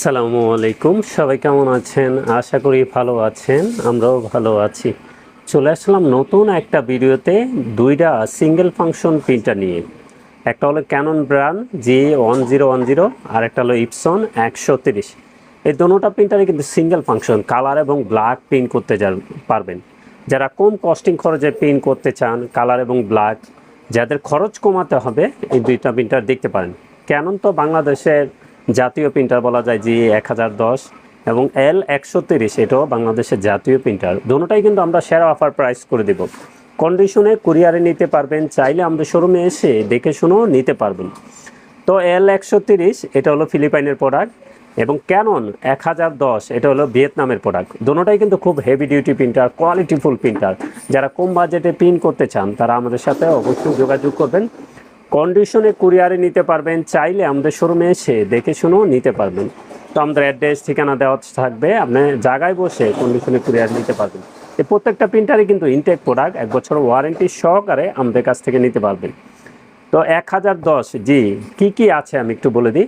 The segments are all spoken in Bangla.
আসসালামু আলাইকুম, সবাই কেমন আছেন? আশা করি ভালো আছেন, আমরাও ভালো আছি। চলে আসলাম নতুন একটা ভিডিওতে দুইটা সিঙ্গেল ফাংশন প্রিন্টার নিয়ে। একটা হলো ক্যানন ব্র্যান্ড G1010 আর একটা হলো ইপসন 130। এই দুটোটা প্রিন্টারে কিন্তু সিঙ্গেল ফাংশন কালার এবং ব্ল্যাক প্রিন্ট করতে পারবেন। যারা কম কস্টিং খরচে প্রিন্ট করতে চান কালার এবং ব্ল্যাক, যাদের খরচ কমাতে হবে, এই দুইটা প্রিন্টার দেখতে পারেন। ক্যানন তো বাংলাদেশের জাতীয় প্রিন্টার বলা যায়, G1010 এবং L130, এটাও বাংলাদেশের জাতীয় প্রিন্টার। দুটোটাই কিন্তু আমরা সেরা অফার প্রাইস করে দেব। কন্ডিশনে কুরিয়ারে নিতে পারবেন, চাইলে আমাদের শোরুমে এসে দেখে শুনেও নিতে পারবেন। তো L130 এটা হলো ফিলিপাইনের প্রোডাক্ট এবং ক্যানন 1010 এটা হলো ভিয়েতনামের প্রোডাক্ট। দুটোটাই কিন্তু খুব হেভি ডিউটি প্রিন্টার, কোয়ালিটিফুল প্রিন্টার। যারা কম বাজেটে প্রিন্ট করতে চান তারা আমাদের সাথে অবশ্যই যোগাযোগ করবেন। কন্ডিশনে কুরিয়ারে নিতে পারবেন, চাইলে আমাদের শোরুমে এসে দেখে শুনেও নিতে পারবেন। তো আমাদের অ্যাড্রেস ঠিকানা দেওয়া থাকবে, আপনি জায়গায় বসে কন্ডিশনে কুরিয়ার নিতে পারবেন। এই প্রত্যেকটা প্রিন্টারই কিন্তু ইনটেক প্রোডাক্ট, 1 বছর ওয়ারেন্টি সহকারে আমাদের কাছ থেকে নিতে পারবেন। তো 1010 জি কী আছে আমি একটু বলে দিই।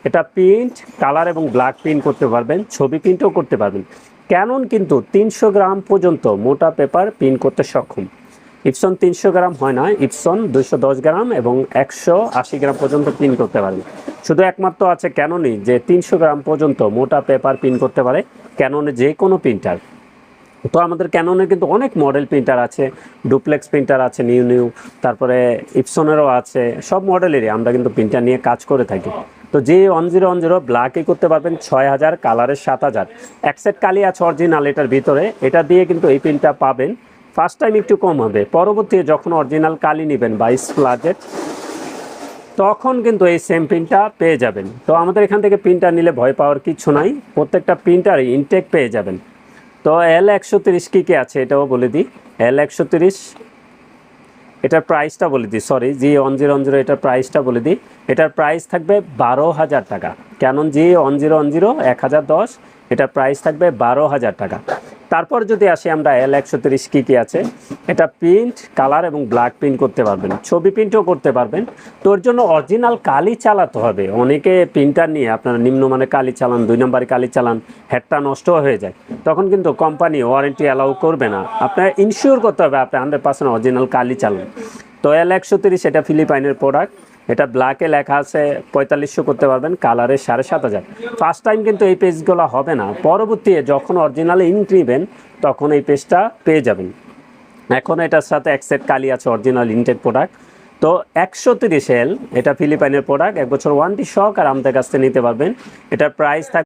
এটা প্রিন্ট, কালার এবং ব্ল্যাক প্রিন্ট করতে পারবেন, ছবি প্রিন্টও করতে পারবেন। ক্যানন কিন্তু 300 গ্রাম পর্যন্ত মোটা পেপার প্রিন্ট করতে সক্ষম। ইপসন 300 গ্রাম হয় না, ইপসন 210 গ্রাম এবং 180 গ্রাম পর্যন্ত প্রিন্ট করতে পারবে। শুধু একমাত্র আছে ক্যাননই যে 300 গ্রাম পর্যন্ত মোটা পেপার প্রিন্ট করতে পারে, ক্যাননের যে কোনো প্রিন্টার। তো আমাদের ক্যাননের কিন্তু অনেক মডেল প্রিন্টার আছে, ডুপ্লেক্স প্রিন্টার আছে নিউ, তারপরে ইপসনেরও আছে। সব মডেলেরই আমরা কিন্তু প্রিন্টার নিয়ে কাজ করে থাকি। তো G1010 ব্ল্যাকে করতে পারবেন 6000, কালারের 7000। এক সেট কালি আছে অরিজিনাল এটার ভিতরে, এটা দিয়ে কিন্তু এই প্রিন্টটা পাবেন। ফার্স্ট টাইম একটু কম হবে, পরবর্তী যখন অরিজিনাল কালি নেবেন 22 প্লাজেট, তখন কিন্তু এই সেম প্রিন্টটা পেয়ে যাবেন। তো আমাদের এখান থেকে প্রিন্টার নিলে ভয় পাওয়ার কিছু নাই, প্রত্যেকটা প্রিন্টারই ইনটেক পেয়ে যাবেন। তো L130 কী আছে এটাও বলে দিই। L130 এটার প্রাইসটা বলে দিই, সরি G1010 এটার প্রাইসটা বলে দিই। এটার প্রাইস থাকবে 12,000 টাকা। ক্যানন G1010 1010 এটার প্রাইস থাকবে 12,000 টাকা। তারপর যদি আসি আমরা L130 কী আছে, এটা প্রিন্ট, কালার এবং ব্ল্যাক প্রিন্ট করতে পারবেন, ছবি প্রিন্টও করতে পারবেন। তোর জন্য অরিজিনাল কালি চালাতে হবে। অনেকে প্রিন্টার নিয়ে আপনারা নিম্নমানের কালি চালান, 2 নম্বরে কালি চালান, হেডটা নষ্ট হয়ে যায়, তখন কিন্তু কোম্পানি ওয়ারেন্টি অ্যালাউ করবে না। আপনার ইনশিওর করতে হবে আপনি 100% অরিজিনাল কালি চালান। তো L130 এটা ফিলিপাইনের প্রোডাক্ট। এটা ব্ল্যাকে লেখা আছে 4500 করতে পারবেন, কালারে 7500। ফার্স্ট টাইম কিন্তু এই পেজগুলো হবে না, পরবর্তী যখন অরিজিনাল ইঙ্ক নেবেন তখন এই পেজটা পেয়ে যাবেন। এখন এটার সাথে এক সেট কালি আছে অরিজিনাল ইনটেক প্রোডাক্ট। তো 130L এটা ফিলিপাইনের প্রোডাক্ট, 1 বছর ওয়ারেন্টি সহকারে আমাদের কাছ থেকে নিতে পারবেন। এটার প্রাইস থাকবে